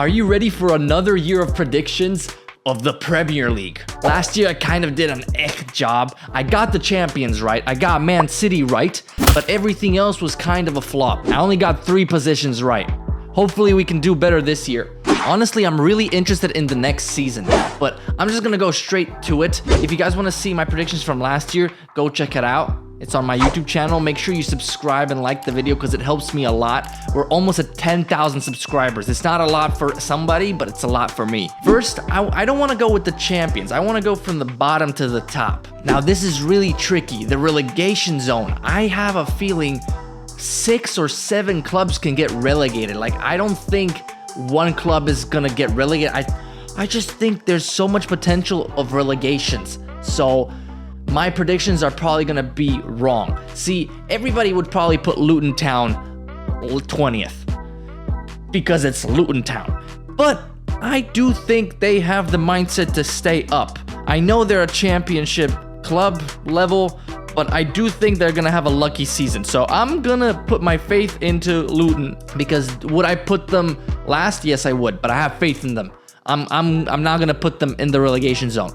Are you ready for another year of predictions of the Premier League? Last year I kind of did an job. I got the champions right, I got Man City right, but everything else was kind of a flop. I only got 3 positions right. Hopefully we can do better this year. Honestly, I'm really interested in the next season, but I'm just gonna go straight to it. If you guys wanna see my predictions from last year, go check it out. It's on my YouTube channel. Make sure you subscribe and like the video because it helps me a lot. We're almost at 10,000 subscribers. It's not a lot for somebody, but it's a lot for me. First, I don't want to go with the champions. I want to go from the bottom to the top. Now, this is really tricky. The relegation zone. I have a feeling 6 or 7 clubs can get relegated. Like, I don't think one club is going to get relegated. I just think there's so much potential of relegations. So my predictions are probably gonna be wrong. See, everybody would probably put Luton Town 20th because it's Luton Town. But I do think they have the mindset to stay up. I know they're a championship club level, but I do think they're gonna have a lucky season. So I'm gonna put my faith into Luton because would I put them last? Yes, I would, but I have faith in them. I'm not gonna put them in the relegation zone.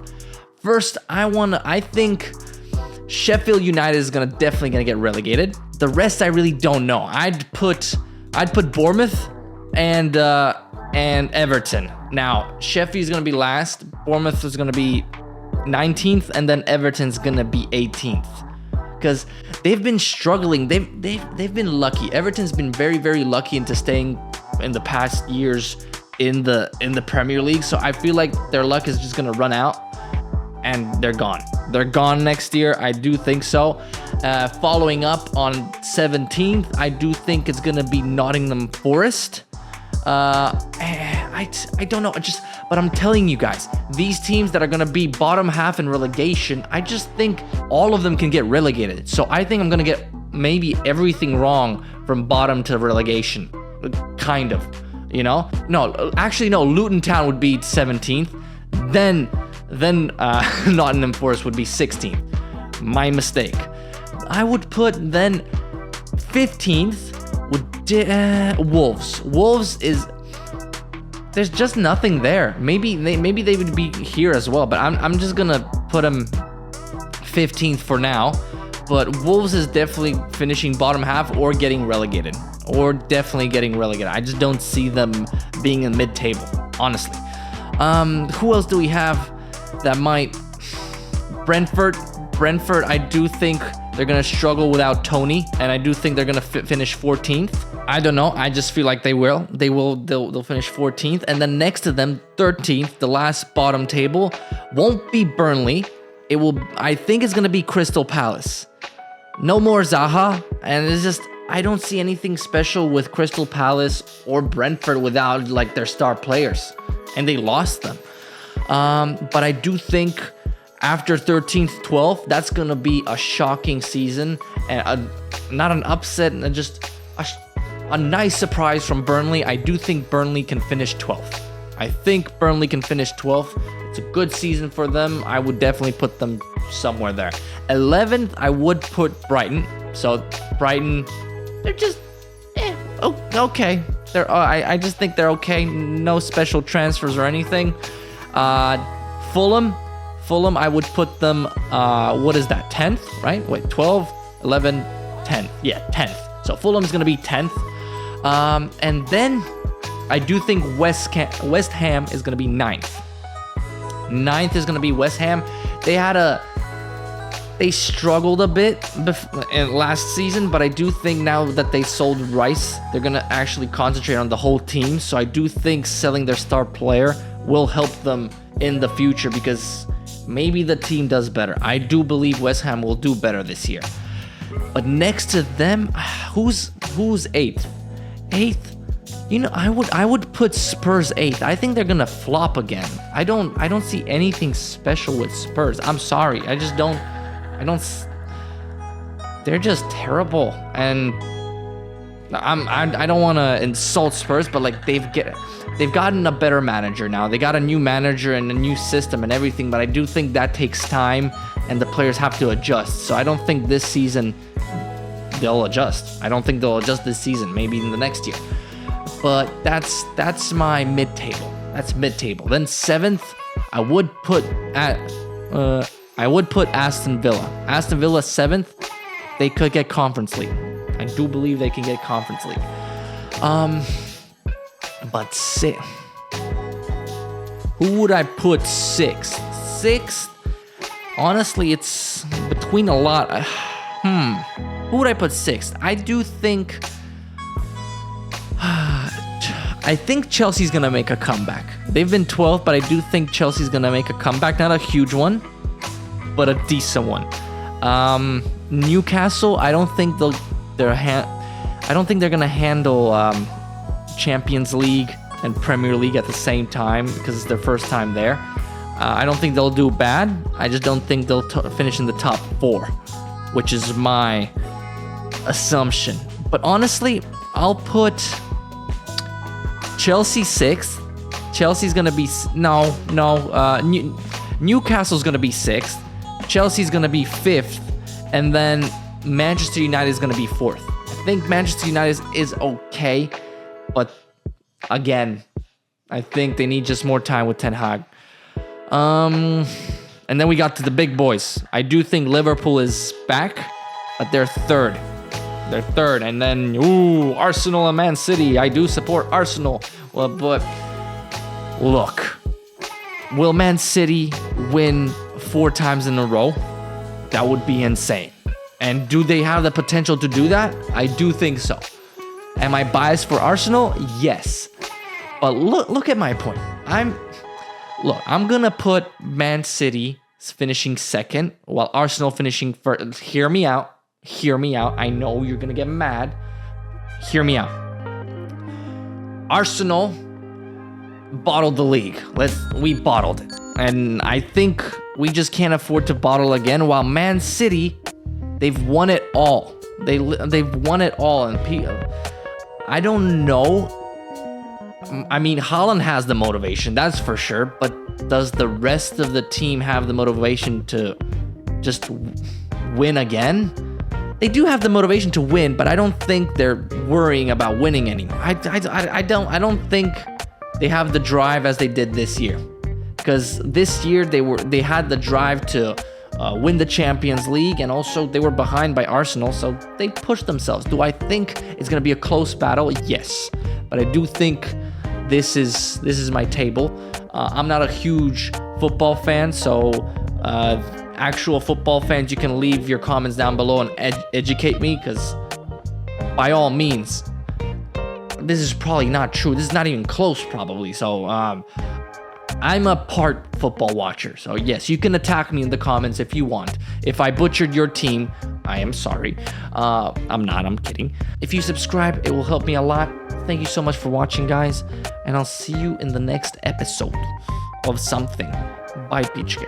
First, I think Sheffield United is definitely gonna get relegated. The rest I really don't know. I'd put Bournemouth and Everton. Now, Sheffield's gonna be last, Bournemouth is gonna be 19th, and then Everton's gonna be 18th. Because they've been struggling. They've been lucky. Everton's been very, very lucky into staying in the past years in the Premier League. So I feel like their luck is just gonna run out. And they're gone. They're gone next year. I do think so. Following up on 17th, I do think it's gonna be Nottingham Forest. I don't know. But I'm telling you guys, these teams that are gonna be bottom half in relegation, I just think all of them can get relegated. So I think I'm gonna get maybe everything wrong from bottom to relegation, kind of. You know? No, actually no. Luton Town would be 17th. Then Nottingham Forest would be 16th. My mistake. I would put then 15th would Wolves. Wolves is, there's just nothing there. Maybe they would be here as well, but I'm just gonna put them 15th for now. But Wolves is definitely finishing bottom half or getting relegated. I just don't see them being in mid-table, honestly. Who else do we have that might? Brentford, I do think they're going to struggle without Tony, and I do think they're going to finish 14th. I don't know. I just feel like they will. They'll finish 14th, and then next to them, 13th, the last bottom table, won't be Burnley. It will. I think it's going to be Crystal Palace. No more Zaha, and it's just, I don't see anything special with Crystal Palace or Brentford without like their star players, and they lost them. But I do think after 13th, 12th, that's gonna be a shocking season, and not an upset, and just a nice surprise from Burnley. I do think Burnley can finish 12th. It's a good season for them. I would definitely put them somewhere there. 11th, I would put Brighton. So Brighton, they're just okay. I just think they're okay. No special transfers or anything. Fulham, I would put them, what is that, 10th, right? Wait, 12, 11, 10th. Yeah, 10th. So Fulham's going to be 10th. And then I do think West Ham is going to be 9th. 9th is going to be West Ham. They struggled a bit in last season, but I do think now that they sold Rice, they're going to actually concentrate on the whole team. So I do think selling their star player will help them in the future because maybe the team does better. I do believe West Ham will do better this year. But next to them, who's 8th? 8th? You know, I would put Spurs 8th. I think they're gonna flop again. I don't see anything special with Spurs. I'm sorry. I don't. They're just terrible, and I don't want to insult Spurs, but like they've gotten a better manager now. They got a new manager and a new system and everything, but I do think that takes time, and the players have to adjust. So I don't think this season they'll adjust. I don't think they'll adjust this season. Maybe in the next year. but that's my mid-table. That's mid-table. Then 7th, I would put Aston Villa. Aston Villa 7th. They could get Conference League. I do believe they can get Conference League. But who would I put 6th? 6th, honestly, it's between a lot. Who would I put 6th? I do think... I think Chelsea's going to make a comeback. They've been 12th, but I do think Chelsea's going to make a comeback. Not a huge one, but a decent one. Newcastle, I don't think they're going to handle Champions League and Premier League at the same time because it's their first time there. I don't think they'll do bad. I just don't think they'll finish in the top 4, which is my assumption. But honestly, I'll put Chelsea 6th. Chelsea's gonna be Newcastle's gonna be 6th. Chelsea's gonna be 5th, and then Manchester United is gonna be 4th. I think Manchester United is okay, but again, I think they need just more time with Ten Hag. And then we got to the big boys. I do think Liverpool is back, but they're 3rd. They're 3rd, and then Arsenal and Man City. I do support Arsenal. Well, but look, will Man City win 4 times in a row? That would be insane. And do they have the potential to do that? I do think so. Am I biased for Arsenal? Yes. But look at my point. I'm gonna put Man City finishing 2nd, while Arsenal finishing 1st. Hear me out. I know you're gonna get mad. Hear me out. Arsenal bottled the league. We bottled it, and I think we just can't afford to bottle again. While Man City, they've won it all. They've won it all, and I don't know. I mean, Haaland has the motivation, that's for sure. But does the rest of the team have the motivation to just win again? They do have the motivation to win, but I don't think they're worrying about winning anymore. I don't think they have the drive as they did this year. Because this year they had the drive to win the Champions League, and also they were behind by Arsenal, so they pushed themselves. Do I think it's gonna be a close battle? Yes, but I do think this is my table. I'm not a huge football fan, so actual football fans, you can leave your comments down below and educate me, because by all means, this is probably not true. This is not even close, probably. So I'm a part football watcher. So yes, you can attack me in the comments if you want. If I butchered your team, I am sorry. I'm kidding. If you subscribe, it will help me a lot. Thank you so much for watching, guys, and I'll see you in the next episode of something. Bye, Pichke.